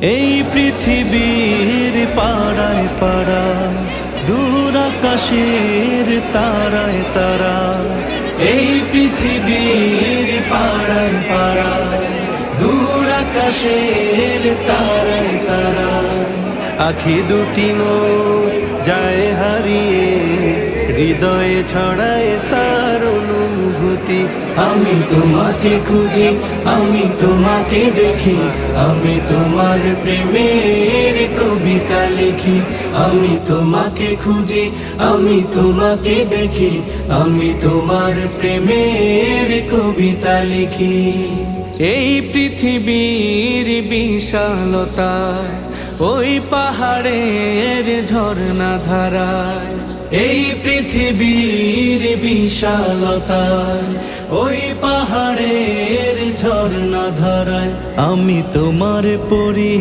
এই পৃথিবীর পাড়ায় পাড়ায় দূর আকাশের তারায় তারা, এই পৃথিবীর পাড়ায় পাড়ায় দূর আকাশের তারায় তারা। আখি দুটি মোর যায় হারিয়ে, হৃদয়ে ছড়ায় তার অনুভূতি। আমি তোমাকে খুঁজি, আমি তোমাকে দেখি, আমি তোমার প্রেমের কবিতা লিখি। আমি তোমাকে খুঁজি, আমি তোমাকে দেখি, আমি তোমার প্রেমের কবিতা লিখি। এই পৃথিবীর বিশালতায় ওই পাহাড়ের ঝর্ণা ধারায়, এই পৃথিবীর বিশালতায় ওই পাহাড়ের ঝর্ণা ধারায় আমি তোমার পরি।